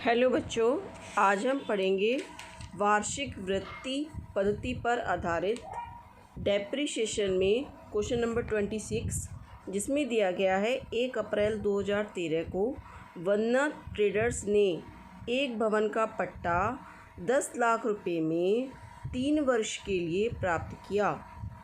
Hello बच्चों, आज हम पढ़ेंगे वार्षिक वृत्ति पद्धति पर आधारित डेप्रिसिएशन में क्वेश्चन नंबर 26, जिसमें दिया गया है 1 अप्रैल 2013 को वंदना ट्रेडर्स ने एक भवन का पट्टा 10 लाख रुपए में 3 वर्ष के लिए प्राप्त किया।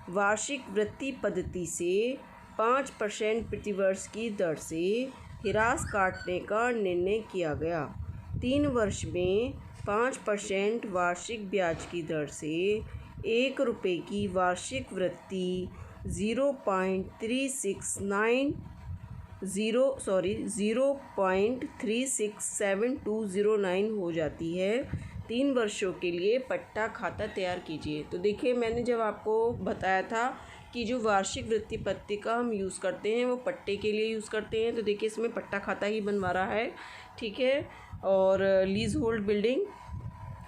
वार्षिक वृत्ति पद्धति से 5% प्रतिवर्ष की दर से हिरास काटने का निर्णय किया गया। 3 वर्ष में 5% वार्षिक ब्याज की दर से 1 रुपये की वार्षिक वृत्ति 0.367209 हो जाती है। 3 वर्षों के लिए पट्टा खाता तैयार कीजिए। तो देखिए, मैंने जब आपको बताया था कि जो वार्षिक वृत्ति पद्धति का हम यूज़ करते हैं वो पट्टे के लिए यूज़ करते हैं। तो देखिए, इसमें पट्टा खाता ही बनवा रहा है, ठीक है। और लीज होल्ड बिल्डिंग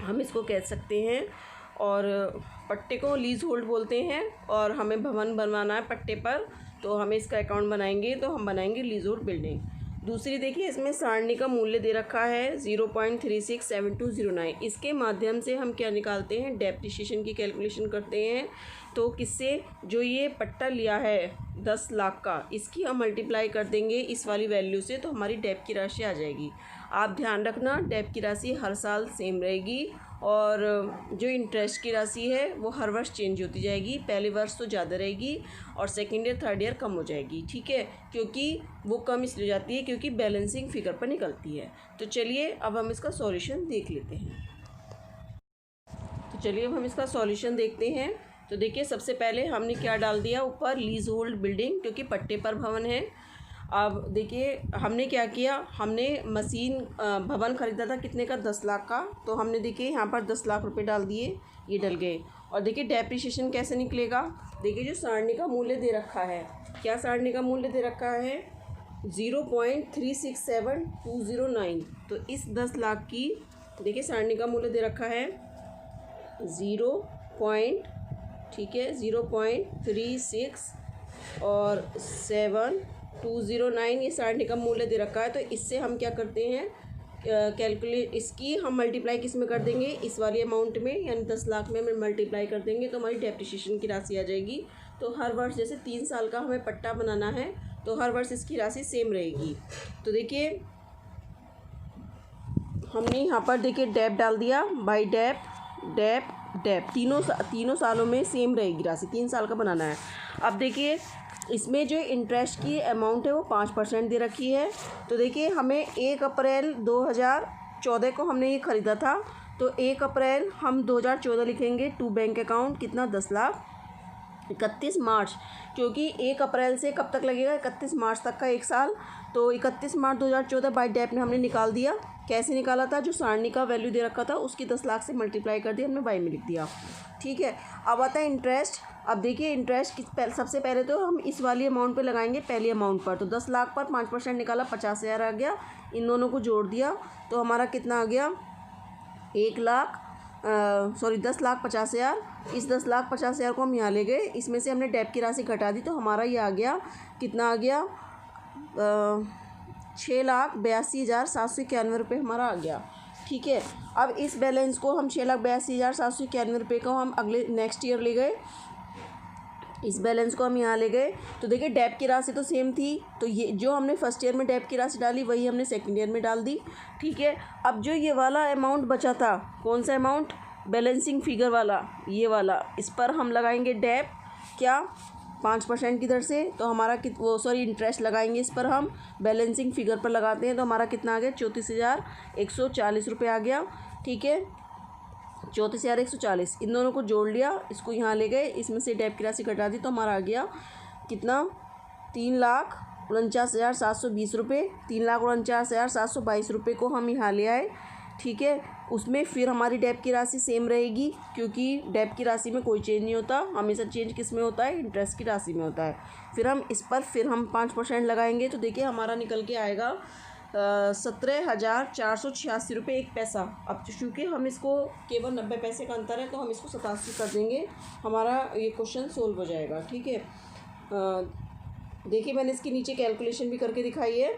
हम इसको कह सकते हैं, और पट्टे को लीज होल्ड बोलते हैं। और हमें भवन बनवाना है पट्टे पर, तो हमें इसका अकाउंट बनाएंगे तो हम बनाएंगे लीज होल्ड बिल्डिंग। दूसरी देखिए, इसमें सारणी का मूल्य दे रखा है 0.367209। इसके माध्यम से हम क्या निकालते हैं, डेप्रिसिएशन की कैलकुलेशन करते हैं। तो किससे, जो ये पट्टा लिया है 10 लाख का, इसकी हम मल्टीप्लाई कर देंगे इस वाली वैल्यू से, तो हमारी डेप की राशि आ जाएगी। आप ध्यान रखना, डेप की राशि हर साल सेम रहेगी, और जो इंटरेस्ट की राशि है वो हर वर्ष चेंज होती जाएगी। पहले वर्ष तो ज़्यादा रहेगी और सेकेंड ईयर थर्ड ईयर कम हो जाएगी, ठीक है। क्योंकि वो कम इसलिए जाती है क्योंकि बैलेंसिंग फिगर पर निकलती है। तो चलिए अब हम इसका सॉल्यूशन देख लेते हैं। देखते हैं। तो देखिए, सबसे पहले हमने क्या डाल दिया ऊपर, लीज होल्ड बिल्डिंग, क्योंकि पट्टे पर भवन है। अब देखिए, हमने क्या किया, हमने मशीन भवन ख़रीदा था कितने का, 10 लाख का। तो हमने देखिए यहाँ पर 10 लाख रुपए डाल दिए, ये डल गए। और देखिए डेप्रिसिएशन कैसे निकलेगा, देखिए जो सारणी का मूल्य दे रखा है, क्या सारणी का मूल्य दे रखा है 0.367209। तो इस 10 लाख की देखिए सारणी का मूल्य दे रखा है 0.36 और 7209, ये सारणी का मूल्य दे रखा है। तो इससे हम क्या करते हैं, कैलकुलेट, इसकी हम मल्टीप्लाई किस में कर देंगे, इस वाली अमाउंट में, यानी 10 लाख में हम मल्टीप्लाई कर देंगे तो हमारी डेप्रिसिएशन की राशि आ जाएगी। तो हर वर्ष जैसे 3 साल का हमें पट्टा बनाना है तो हर वर्ष इसकी राशि सेम रहेगी। तो देखिए, हमने यहाँ पर देखिए डेप डाल दिया, बाई डेप डेप डेप, तीनों सालों में सेम रहेगी राशि, 3 साल का बनाना है। अब देखिए, इसमें जो इंटरेस्ट की अमाउंट है वो 5% दे रखी है। तो देखिए, हमें 1 अप्रैल 2014 को हमने ये ख़रीदा था, तो 1 अप्रैल हम 2014 लिखेंगे टू बैंक अकाउंट, कितना 10 लाख। 31 मार्च, क्योंकि 1 अप्रैल से कब तक लगेगा, 31 मार्च तक का 1 साल। तो 31 मार्च 2014 बाई डेप में हमने निकाल दिया। कैसे निकाला था, जो सारणी का वैल्यू दे रखा था उसकी 10 लाख से मल्टीप्लाई कर दिया, हमने बाई में लिख दिया, ठीक है। अब आता है इंटरेस्ट। अब देखिए, इंटरेस्ट सबसे पहले तो हम इस वाली अमाउंट पे लगाएंगे, पहली अमाउंट पर। तो 10 लाख पर 5% निकाला, 50,000 आ गया। इन दोनों को जोड़ दिया तो हमारा कितना आ गया, 10,50,000। इस 10,50,000 को हम यहाँ ले गए, इसमें से हमने डेप की राशि घटा दी, तो हमारा ये आ गया, कितना आ गया, 6,82,791 रुपये हमारा आ गया, ठीक है। अब इस बैलेंस को हम 6,82,791 रुपये को हम अगले नेक्स्ट ईयर ले गए, इस बैलेंस को हम यहाँ ले गए। तो देखिए, डेप की राशि तो सेम थी, तो ये जो हमने फर्स्ट ईयर में डेप की राशि डाली वही हमने सेकंड ईयर में डाल दी, ठीक है। अब जो ये वाला अमाउंट बचा था, कौन सा अमाउंट, बैलेंसिंग फिगर वाला, ये वाला, इस पर हम लगाएंगे डेप, क्या 5% की दर से। तो हमारा इंटरेस्ट लगाएंगे इस पर, हम बैलेंसिंग फिगर पर लगाते हैं, तो हमारा कितना आ गया, 34,140 रुपये आ गया, ठीक है। 34,140, इन दोनों को जोड़ लिया, इसको यहाँ ले गए, इसमें से डेप की राशि घटा दी, तो हमारा आ गया कितना, 3,49,720 रुपये। 3,49,722 रुपये को हम यहाँ ले आए, ठीक है। उसमें फिर हमारी डेप की राशि सेम रहेगी, क्योंकि डेप की राशि में कोई चेंज नहीं होता, हमेशा चेंज किस में होता है, इंटरेस्ट की राशि में होता है। फिर हम इस पर 5% लगाएंगे, तो देखिए हमारा निकल के आएगा 17,486 रुपये 1 पैसा। अब चूँकि हम इसको केवल 90 पैसे का अंतर है, तो हम इसको 87 कर देंगे, हमारा ये क्वेश्चन सोल्व हो जाएगा, ठीक है। देखिए, मैंने इसके नीचे कैलकुलेशन भी करके दिखाई है।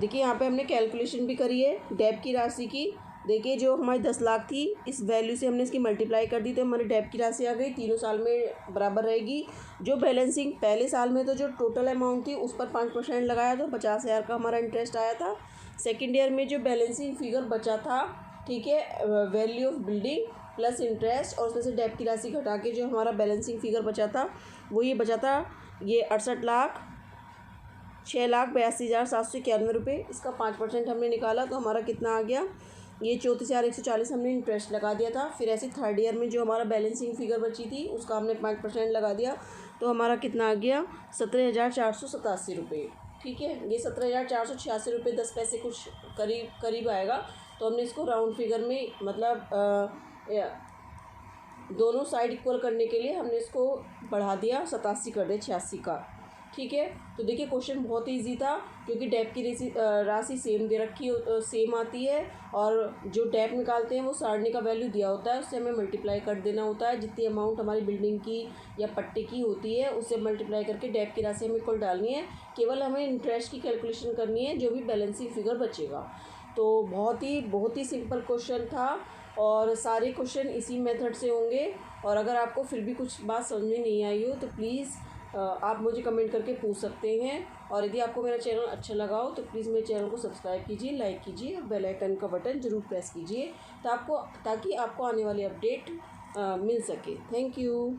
देखिए यहाँ पे हमने कैलकुलेशन भी करी है डेब्ट की राशि की। देखिए जो हमारी 10 लाख थी, इस वैल्यू से हमने इसकी मल्टीप्लाई कर दी तो हमारी डेब्ट की राशि आ गई, तीनों साल में बराबर रहेगी। जो बैलेंसिंग पहले साल में तो जो टोटल अमाउंट थी उस पर 5% लगाया तो 50,000 का हमारा इंटरेस्ट आया था। सेकेंड ईयर में जो बैलेंसिंग फिगर बचा था, ठीक है, value of building plus interest और उसमें से डेब्ट की राशि घटा के जो हमारा बैलेंसिंग फिगर बचा था वो ये बचा था, ये 68,06,82,791 रुपये। इसका 5% हमने निकाला तो हमारा कितना आ गया, ये 34,140 हमने इंटरेस्ट लगा दिया था। फिर ऐसे थर्ड ईयर में जो हमारा बैलेंसिंग फिगर बची थी उसका हमने 5% लगा दिया तो हमारा कितना आ गया, 17,487 रुपये। ठीक है, ये 17,486 रुपये 10 पैसे कुछ करीब आएगा। तो हमने इसको राउंड फिगर में मतलब दोनों साइड इक्वल करने के लिए हमने इसको बढ़ा दिया, 87 कर दिया 86 का। ठीक है, तो देखिए क्वेश्चन बहुत ही ईजी था क्योंकि डेब्ट की राशि सेम दे रखी सेम आती है और जो डेब्ट निकालते हैं वो सारणी का वैल्यू दिया होता है, उससे हमें मल्टीप्लाई कर देना होता है। जितनी अमाउंट हमारी बिल्डिंग की या पट्टे की होती है उससे मल्टीप्लाई करके डेब्ट की राशि हमें कुल डालनी है। केवल हमें इंटरेस्ट की कैलकुलेशन करनी है जो भी बैलेंसिंग फिगर बचेगा। तो बहुत ही सिंपल क्वेश्चन था और सारे क्वेश्चन इसी मेथड से होंगे। और अगर आपको फिर भी कुछ बात समझ में नहीं आई हो तो प्लीज़ आप मुझे कमेंट करके पूछ सकते हैं। और यदि आपको मेरा चैनल अच्छा लगा हो तो प्लीज़ मेरे चैनल को सब्सक्राइब कीजिए, लाइक कीजिए और बेल आइकन का बटन ज़रूर प्रेस कीजिए ताकि आपको आने वाली अपडेट मिल सके। Thank you.